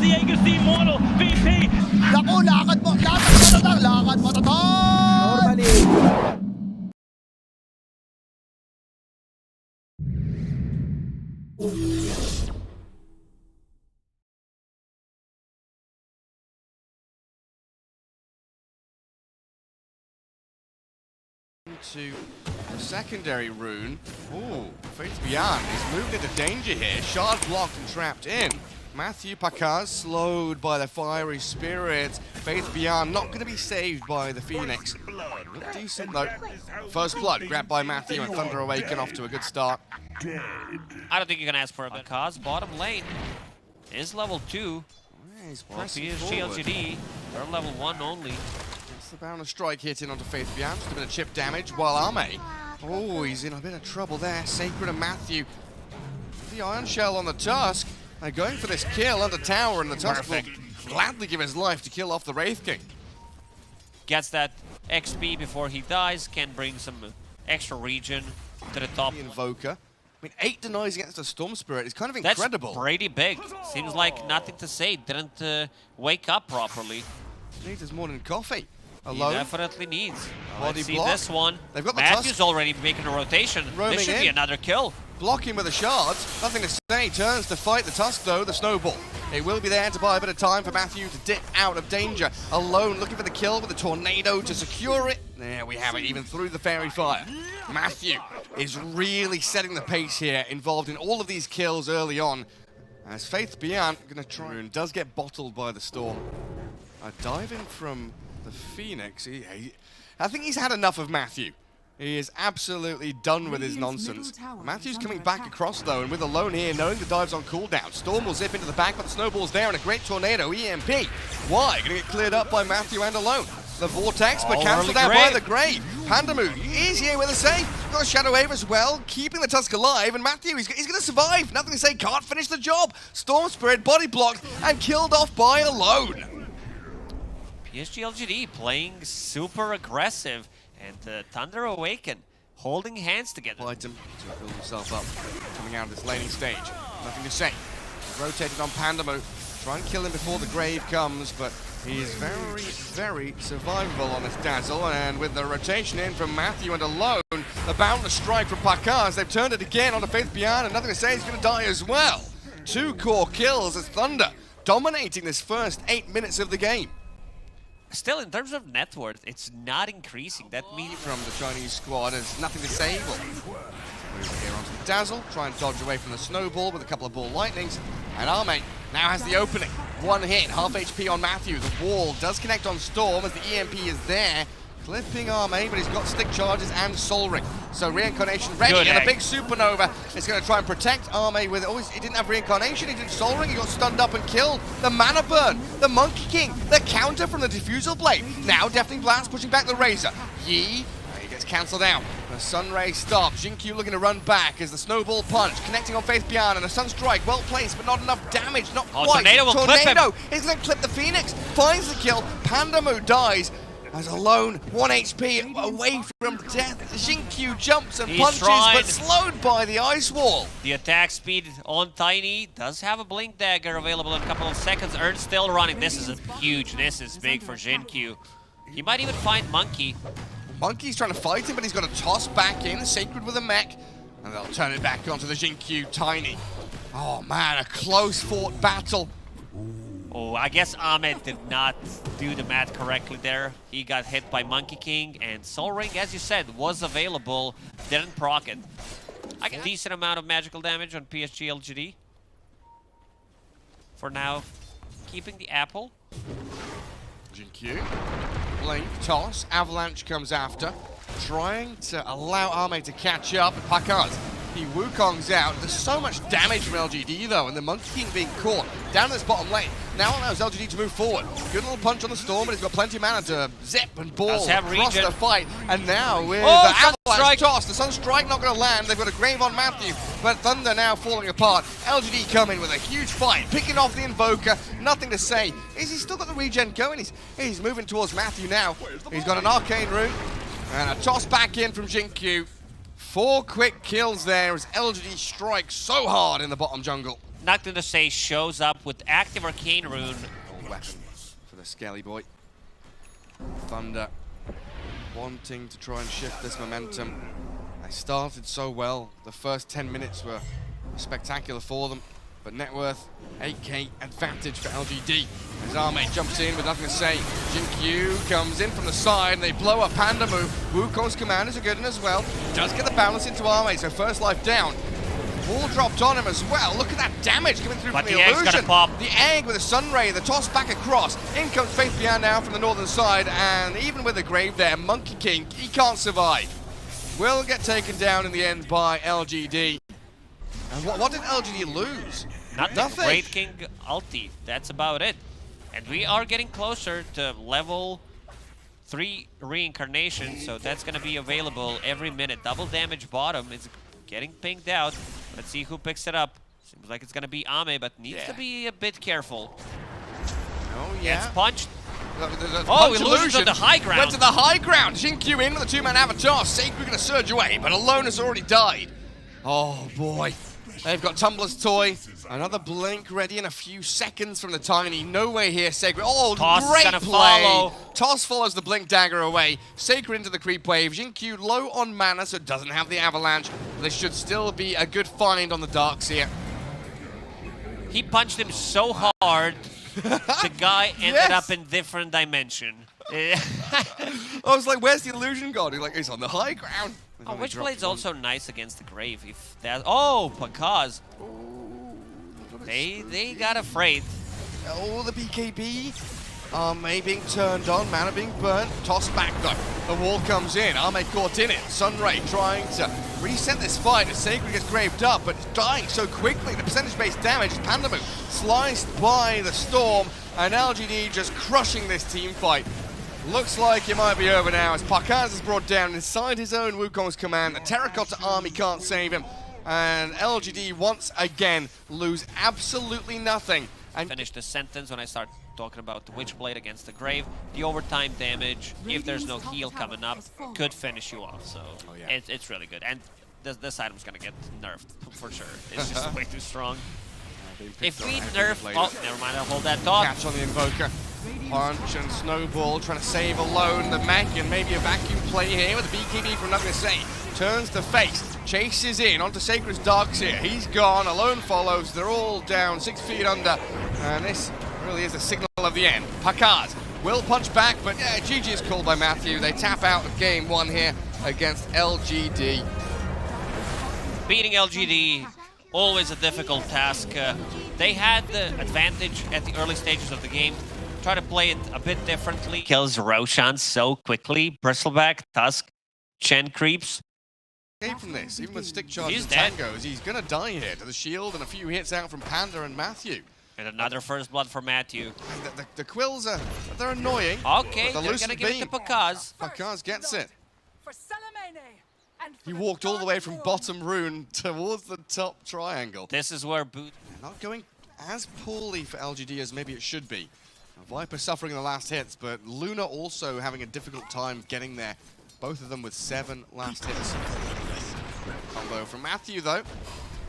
Diego's the immortal VP. Naku, lakad mo tatal! Normally. To the secondary rune. Ooh, Faith Beyond is moved into danger here. Shard blocked and trapped in. Matthew Pakaz slowed by the fiery spirits. Faith Beyond not going to be saved by the Phoenix. Look decent though. First blood grabbed by Matthew and Thunder Awaken off to a good start. I don't think you can ask for a Pakaz. Bottom lane is level 2. He's Well, pressing forward. PSG.LGD, they're level 1 only. It's the bound of strike hitting onto Faith Beyond. Just a bit of chip damage while Arme. Oh, he's in a bit of trouble there. Sacred and Matthew. The Iron Shell on the Tusk. They're going for this kill under tower, and the Tusk will gladly give his life to kill off the Wraith King. Gets that XP before he dies, can bring some extra region to the top. The Invoker. I mean, 8 denies against a Storm Spirit is kind of incredible. That's pretty big. Seems like nothing to say. Didn't wake up properly. Needs his morning coffee. He Alone. definitely needs. Body Let's see block. this one. They've got the Matthew's Tusk already making a rotation. roaming This should be in. another kill. Blocking with the shards. Nothing to say. Turns to fight the Tusk, though. The Snowball. It will be there to buy a bit of time for Matthew to dip out of danger. Alone, looking for the kill with the Tornado to secure it. There we have it, even through the Fairy Fire. Matthew is really setting the pace here, involved in all of these kills early on. As Faith Beyond going to try and does get bottled by the Storm. Diving from the Phoenix. I think he's had enough of Matthew. He is absolutely done with his nonsense. Matthew's coming back across though, and with Alone here, knowing the dive's on cooldown. Storm will zip into the back, but the Snowball's there, and a great Tornado EMP. Why? Gonna get cleared up by Matthew and Alone. The Vortex, but cancelled out by the Grave. Pandamu is here with a save. Got a Shadow Wave as well, keeping the Tusk alive, and Matthew, he's gonna survive. Nothing to say, can't finish the job. Storm Spirit body blocked and killed off by Alone. PSG.LGD playing super aggressive, and Thunder Awaken holding hands together. Item to build himself up, coming out of this laning stage. Nothing to say. Rotated on Pandamu. Try and kill him before the Grave comes, but he is very, very survivable on this Dazzle. And with the rotation in from Matthew and Alone, the boundless strike from Pakaz, they've turned it again onto Faith Beyond, and nothing to say, he's going to die as well. 2 core kills as Thunder dominating this first 8 minutes of the game. Still, in terms of net worth, it's not increasing. That means From the Chinese squad, there's nothing to say. Move here onto the Dazzle, try and dodge away from the Snowball with a couple of Ball Lightnings. And Arme now has the opening. 1 hit, half HP on Matthew. The wall does connect on Storm as the EMP is there. Clipping Arme, but he's got stick charges and Soul Ring. So Reincarnation ready, Good and egg. a big Supernova is going to try and protect Arme with, he didn't have Reincarnation, he did Soul Ring, he got stunned up and killed. The Mana Burn, the Monkey King, the counter from the Diffusal Blade. Now Deafening Blast pushing back the Razor. Yi, he gets cancelled out. The Sun Ray stops, Jinkyu looking to run back as the Snowball Punch, connecting on Faith Beyond, and a Sun Strike, well placed, but not enough damage, not quite. Tornado will clip him. He's going to clip the Phoenix, finds the kill, Pandamu dies. As Alone, 1 HP away from death. Jinkyu jumps and He's punches, tried. but slowed by the Ice Wall. the attack speed on Tiny does have a Blink Dagger available in a couple of seconds. Ern still running. This is huge. This is big for Jinkyu. He might even find Monkey. Monkey's trying to fight him, but he's got to toss back in, Sacred with a mech, and they'll turn it back onto the Jinkyu Tiny. Oh man, a close fought battle. Oh, I guess Ahmed did not do the math correctly there. He got hit by Monkey King, and Soul Ring, as you said, was available, didn't proc it. I get a decent amount of magical damage on PSG.LGD. For now, keeping the apple. Jinkyu, Blink, toss, Avalanche comes after, trying to allow Arme to catch up, and Pakaz, he Wukongs out. There's so much damage from LGD though, and the Monkey King being caught down this bottom lane. Now allows LGD to move forward. Good little punch on the Storm, but he's got plenty of mana to zip and ball Does have across regen. the fight. And now with Oh, the Avalanche Sunstrike. toss, the Sunstrike not going to land. They've got a Grave on Matthew, but Thunder now falling apart. LGD coming with a huge fight, picking off the Invoker. Nothing to say. Is he still got the regen going? He's moving towards Matthew now. He's got an Arcane Rune and a toss back in from Jinkyu. 4 quick kills there as LGD strikes so hard in the bottom jungle. Not going to say shows up with active Arcane Rune. Oh, weapon for the Skelly boy. Thunder wanting to try and shift this momentum. They started so well. The first 10 minutes were spectacular for them. But net worth, 8k advantage for LGD. As Arme jumps in with nothing to say. Jinkyu comes in from the side and they blow up Panda move. Wukong's commanders are good in as well. Does get the balance into Arme, so first life down. Wall dropped on him as well. Look at that damage coming through But from the the egg's illusion. gonna pop. The egg with a sun ray, the toss back across. In comes Faith Beyond now from the northern side, and even with the grave there, Monkey King, he can't survive. Will get taken down in the end by LGD. And what did LGD lose? Nothing. Great King ulti. That's about it. And we are getting closer to level 3 reincarnation, so that's going to be available every minute. Double damage bottom is getting pinged out. Let's see who picks it up. Seems like it's going to be Ame, but needs to be a bit careful. Oh, yeah. It's punched. Oh, illusion to the high ground. Went to the high ground. Jinkyu in with a 2-man avatar. Sacred going to surge away, but Alone has already died. Oh, boy. They've got Tumbler's Toy. Another blink ready in a few seconds from the Tiny. No way here, Sacred. Oh, Toss great gonna play. follow. Toss follows the blink dagger away. Sacred into the creep wave. Jinkyu low on mana, so doesn't have the avalanche. This should still be a good find on the darks here. He punched him so hard, the guy ended up in different dimension. I was like, where's the illusion gone? He's on the high ground. Oh, Witchblade's also nice against the Grave. If that, oh, Pakaz. They got afraid. Oh, the BKB. Arme being turned on, mana being burnt. Toss back though. The wall comes in. Arme caught in it. Sunray trying to reset this fight as Sacred gets graved up, but it's dying so quickly. The percentage-based damage, Pandamu sliced by the Storm, and LGD just crushing this team fight. Looks like it might be over now as Pakaz is brought down inside his own Wukong's command. The Terracotta Army can't save him. And LGD once again lose absolutely nothing. And Finish the sentence when I start talking about the Witchblade against the Grave. The overtime damage, if there's no heal coming up, could finish you off. So it's really good. And this item's going to get nerfed for sure. It's just way too strong. If we nerf... Oh, never mind. I'll hold that thought. Catch on the Invoker. Punch and Snowball trying to save Alone. The mech and maybe a vacuum play here with the BKB from nothing to say. Turns to face. Chases in onto Sacred's Darks here. He's gone. Alone follows. They're all down 6 feet under. And this really is a signal of the end. Pakaz will punch back, but yeah, GG is called by Matthew. They tap out of game 1 here against LGD. Beating LGD, always a difficult task. They had the advantage at the early stages of the game. Try to play it a bit differently. Kills Roshan so quickly. Bristleback, Tusk, Chen creeps. From this, even with stick charge He's and dead. tangos, he's gonna die here to the shield and a few hits out from Panda and Matthew. And another first blood for Matthew. The quills are, they're annoying. Okay, The they're lucid gonna give it to beam. Pakaz. Pakaz gets it. He walked all the way from bottom rune towards the top triangle. This is where Boot... Not going as poorly for LGD as maybe it should be. Viper suffering the last hits, but Luna also having a difficult time getting there. Both of them with 7 last hits. Combo from Matthew though.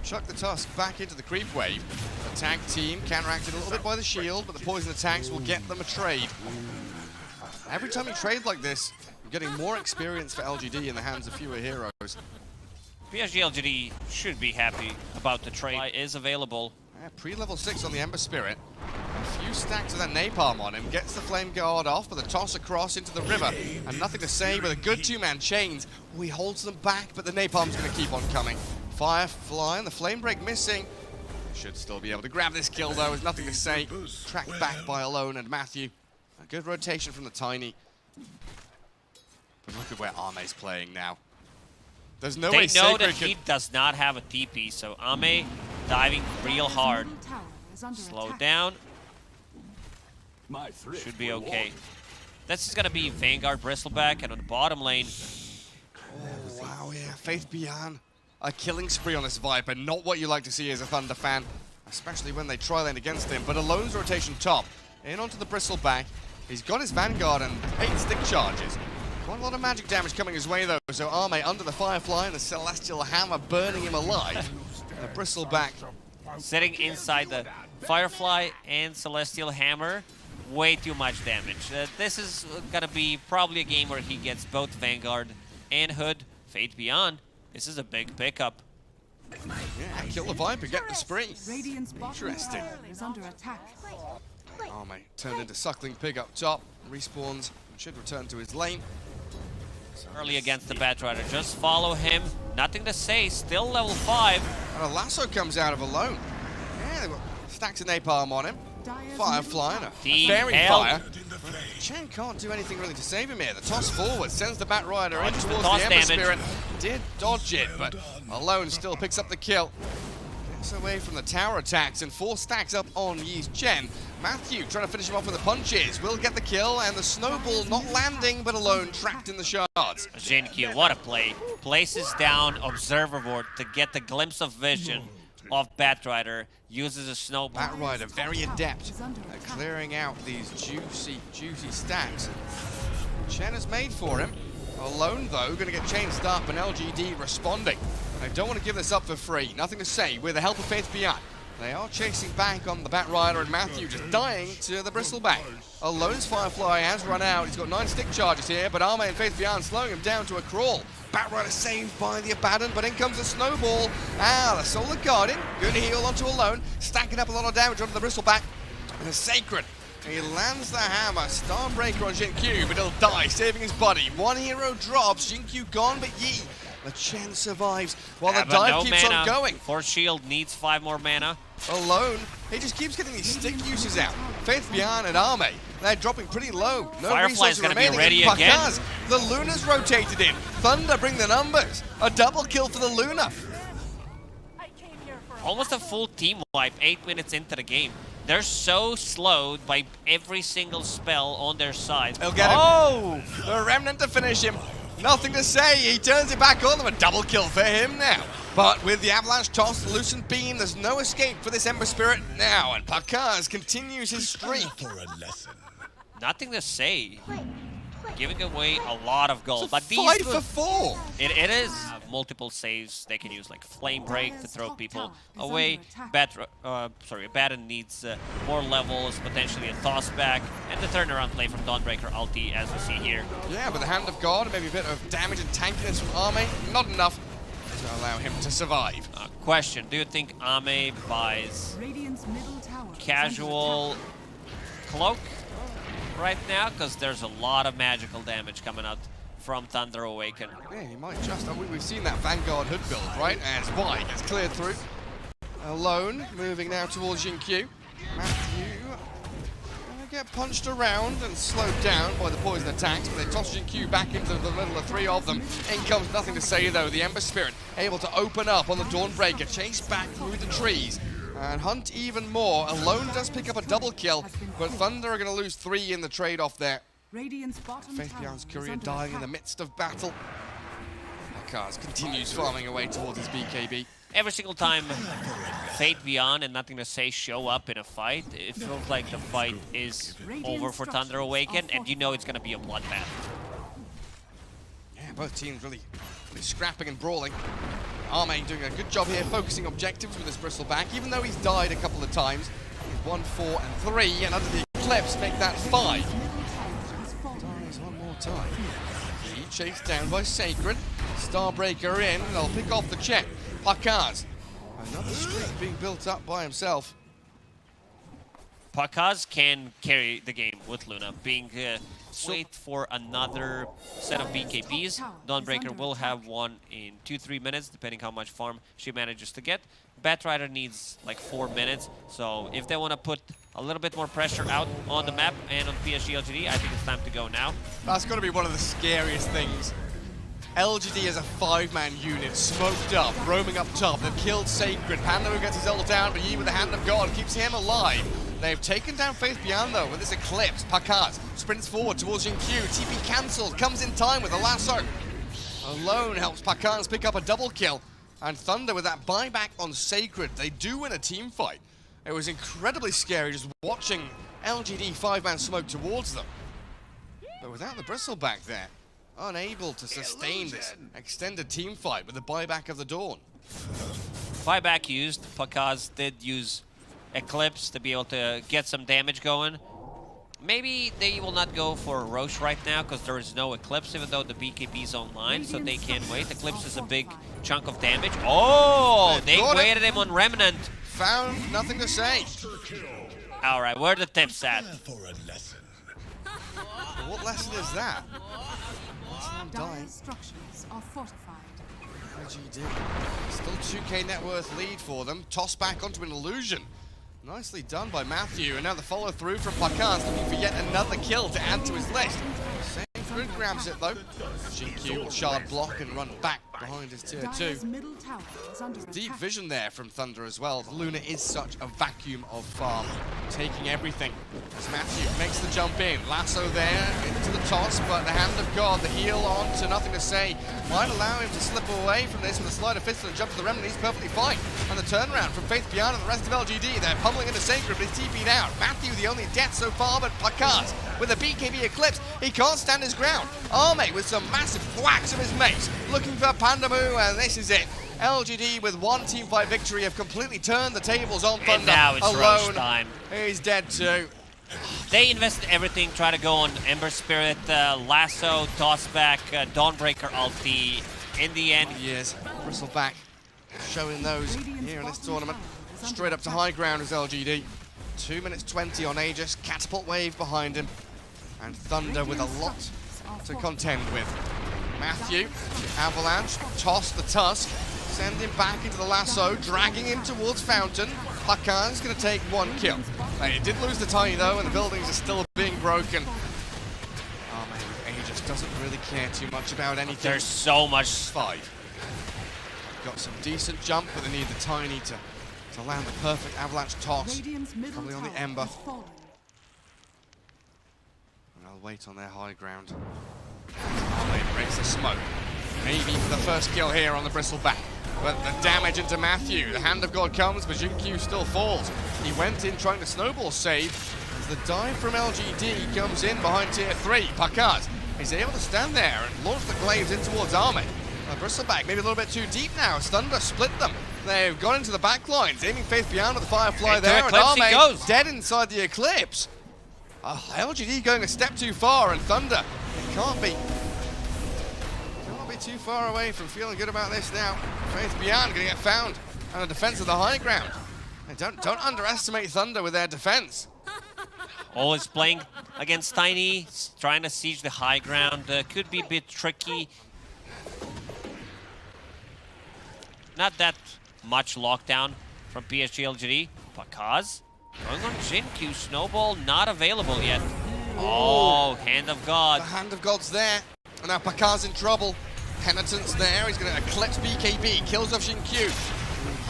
Chuck the Tusk back into the creep wave. The tag team counteracted a little bit by the shield, but the poison attacks will get them a trade. Every time you trade like this, you're getting more experience for LGD in the hands of fewer heroes. PSG.LGD should be happy about the trade. Is available. Yeah, pre-level 6 on the Ember Spirit. A few stacks of that napalm on him. Gets the Flame Guard off, but the toss across into the river. And nothing to say with a good 2-man chains. Oh, he holds them back, but the napalm's going to keep on coming. Firefly and the Flame Break missing. Should still be able to grab this kill, though. There's nothing to say. Tracked back by Alone and Matthew. A good rotation from the Tiny. But look at where Arme's playing now. There's no way They know Sacred that he does not have a TP, so Ame diving real hard. Slow down. Should be okay. This is going to be Vanguard Bristleback, and on the bottom lane... Oh, wow, yeah. Faith Beyond. A killing spree on this Viper. Not what you like to see as a Thunder fan, especially when they tri-lane against him. But Alone's rotation top. In onto the Bristleback. He's got his Vanguard and 8 stick charges. Quite a lot of magic damage coming his way though, so Arme under the Firefly and the Celestial Hammer burning him alive. And the Bristleback Sitting inside the Firefly and Celestial Hammer, way too much damage. This is gonna be probably a game where he gets both Vanguard and Hood. Fate Beyond, this is a big pickup. Yeah, kill the Viper, get the spree. Interesting. Is under attack. Arme turned into Suckling Pig up top, respawns, and should return to his lane. Early against the Batrider, just follow him. Nothing to say, still level 5. And a lasso comes out of Alone. Yeah, they've got stacks of napalm on him. Firefly and a fairy fire. Chen can't do anything really to save him here. The toss forward sends the Batrider in towards the Ember Spirit. Did dodge it, but Alone still picks up the kill. Gets away from the tower attacks and 4 stacks up on Yi's Chen. Matthew trying to finish him off with the punches. Will get the kill and the snowball not landing, but Alone trapped in the shards. Jinkyu, what a play. Places down Observer Ward to get the glimpse of vision of Batrider. Uses a snowball. Batrider very adept at clearing out these juicy stacks. Chen has made for him. Alone though, going to get changed up and LGD responding. I don't want to give this up for free. Nothing to say with the help of Faith Beyond. They are chasing back on the Batrider and Matthew just dying to the Bristleback. Alone's Firefly has run out. He's got 9 stick charges here, but Arme and Faith Beyond slowing him down to a crawl. Batrider saved by the Abaddon, but in comes the snowball. The Solar Guardian, good heal onto Alone, stacking up a lot of damage onto the Bristleback. And the Sacred, he lands the hammer, Starbreaker on Jinkyu, but he'll die, saving his body. 1 hero drops, Jinkyu gone, but Yi, the Chen survives while the dive keeps on going. Force Shield needs 5 more mana. Alone, he just keeps getting these stick uses out. Faith Beyond and Arme, they're dropping pretty low. No Firefly's going to be ready again. The Luna's rotated in. Thunder bring the numbers. A double kill for the Luna. Almost a full team wipe 8 minutes into the game. They're so slowed by every single spell on their side. He'll get him. The Remnant to finish him. Nothing to say. He turns it back on them. A double kill for him now. But with the Avalanche toss, the Lucent Beam, there's no escape for this Ember Spirit now. And Pakaz continues his streak. Nothing to say. Giving away a lot of gold. But these 5 for 4. It is multiple saves. They can use like Flame Break to throw people away. Abaddon needs more levels, potentially a toss back, and the turnaround play from Dawnbreaker ulti, as we see here. Yeah, but the Hand of God, maybe a bit of damage and tankiness from Arme, not enough to allow him to survive. Question, do you think Arme buys casual cloak right now? Because there's a lot of magical damage coming out from Thunder Awaken. Yeah, he might just. We've seen that Vanguard Hood build, right? As Y gets cleared through. Alone, moving now towards Jinkyu. Matthew gonna get punched around and slowed down by the poison attacks, but they toss Jinkyu back into the middle of 3 of them. In comes nothing to say though. The Ember Spirit able to open up on the Dawnbreaker, chase back through the trees and hunt even more. Alone does pick up a double kill, but Thunder are going to lose 3 in the trade-off there. Faith Beyond's Courier dying in the midst of battle. Pakaz continues farming away towards his BKB. Every single time Fate Beyond and Nothing to Say show up in a fight, it feels like the fight is over for Thunder Awaken, and you know it's going to be a bloodbath. Yeah, both teams really scrapping and brawling. Arme doing a good job here, focusing objectives with his Bristleback, even though he's died a couple of times. He's 1, 4, and 3, and under the Eclipse make that 5. Dies one more time. He chased down by Sacred. Starbreaker in, and they'll pick off the check. Pakaz, another streak being built up by himself. Pakaz can carry the game with Luna, being wait for another set of BKBs. Dawnbreaker will have one in 2-3 minutes, depending how much farm she manages to get. Batrider needs like 4 minutes, so if they want to put a little bit more pressure out on the map and on PSG.LGD, I think it's time to go now. That's got to be one of the scariest things. LGD as a 5-man unit, smoked up, roaming up top. They've killed Sacred. Panda gets his ult down, but Yi with the Hand of God keeps him alive. They've taken down Faith Beyond though with this Eclipse. Pakaz sprints forward towards Jinkyu. TP cancelled, comes in time with a lasso. Alone helps Pakaz pick up a double kill. And Thunder with that buyback on Sacred. They do win a team fight. It was incredibly scary just watching LGD 5-man smoke towards them. But without the Bristleback there, unable to sustain this extended team fight with the buyback of the Dawn. Buyback used. Pakaz did use Eclipse to be able to get some damage going. Maybe they will not go for Roche right now because there is no Eclipse, even though the BKB is online, so they can wait. Eclipse is a big chunk of damage. Oh, they waited him on Remnant. Found nothing to say. All right, where are the tips at? What lesson is that? Lesson on dying. Structures are fortified. LGD. Still 2k net worth lead for them. Toss back onto an illusion. Nicely done by Matthew, and now the follow through from Pakaz, looking for yet another kill to add to his list. Same Grid grabs it though. GQ will shard block and run back behind his tier 2. Deep vision there from Thunder as well. Luna is such a vacuum of farm, taking everything. As Matthew makes the jump in, lasso there into the toss, but the hand of God, the heal on to nothing to say, might allow him to slip away from this with a sleight of fist and jump to the remnant. He's perfectly fine. And the turnaround from Faith Beyond and the rest of LGD, they're pummeling into Sacred, but he's TP'd out. Matthew the only death so far, but Pakaz with a BKB Eclipse, he can't stand his ground. Arme with some massive whacks of his mates, looking for Pandamu, and this is it. LGD with one teamfight victory have completely turned the tables on Thunder. And now it's alone. Roche time. He's dead too. They invested everything, try to go on Ember Spirit, Lasso, Toss back, Dawnbreaker ulti. In the end, Yes, Bristleback showing those here in this tournament. Straight up to high ground is LGD. 2 minutes 20 on Aegis, catapult wave behind him. And Thunder with a lot to contend with. Matthew, Avalanche, toss the Tusk, send him back into the lasso, dragging him towards Fountain. Pakaz's going to take one kill. He did lose the Tiny though, and the buildings are still being broken. Oh man, Aegis doesn't really care too much about anything. there's so much. 5. Got some decent jump, but they need the Tiny to land the perfect Avalanche toss. Probably on the Ember. And I'll wait on their high ground. They breaks the smoke. Maybe for the first kill here on the Bristleback. But the damage into Matthew. The hand of God comes, but Jinkyu still falls. He went in trying to snowball save. As the dive from LGD comes in behind tier 3. Pakaz is able to stand there and launch the glaives in towards Arme. Bristleback maybe a little bit too deep now as Thunder split them. They've gone into the back lines, aiming Faith Beyond with the Firefly there, and Eclipse he Arme goes. dead inside the Eclipse. LGD going a step too far, and Thunder can't be too far away from feeling good about this now. Faith Beyond going to get found, and the defense of the high ground. And don't underestimate Thunder with their defense. Always playing against Tiny, trying to siege the high ground. Could be a bit tricky. Not that much lockdown from PSG.LGD. Pakaz going on Jinkyu. Snowball not available yet. Oh, Hand of God. The Hand of God's there, and now Pakaz in trouble. Penitence there, he's going to Eclipse BKB, kills off Jinkyu.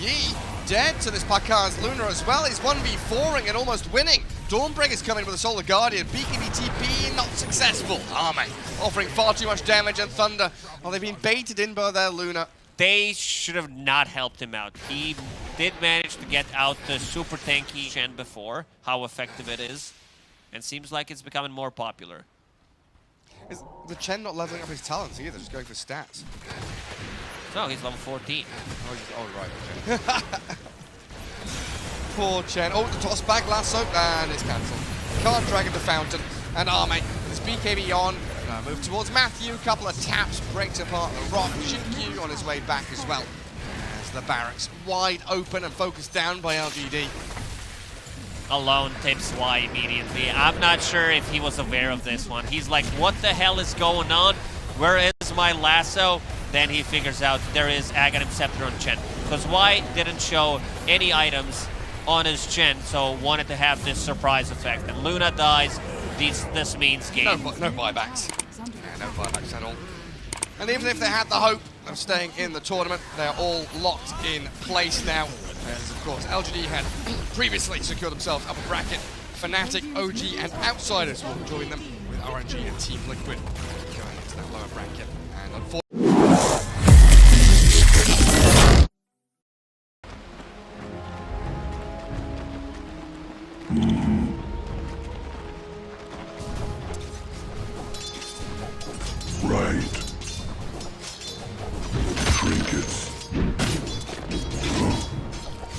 Yi dead to this Pakaz Luna as well. He's 1v4ing and almost winning. Dawnbreaker's coming with a Solar Guardian. BKB TP not successful. Arme offering far too much damage, and Thunder, well, they've been baited in by their Luna. They should have not helped him out. He did manage to get out the super tanky Shen before, how effective it is, and seems like it's becoming more popular. Is the Chen not leveling up his talents either, just going for stats? No, he's level 14. Oh, right, okay. Poor Chen. Oh, the toss back lasso, and it's cancelled. Can't drag into Fountain, and Arme with his BKB on. Move towards Matthew, couple of taps, breaks apart the rock. Jinkyu on his way back as well. As the barracks wide open and focused down by LGD. Alone tips Y immediately. I'm not sure if he was aware of this one. He's like, what the hell is going on? Where is my lasso? Then he figures out there is Aghanim Scepter on Chen. Because Y didn't show any items on his Chen, so wanted to have this surprise effect. And Luna dies. This means game. No buybacks. Yeah, no buybacks at all. And even if they had the hope of staying in the tournament, they're all locked in place now. As of course, LGD had previously secured themselves upper bracket. Fnatic, OG, and Outsiders will join them with RNG and Team Liquid going into that lower bracket. And unfortunately,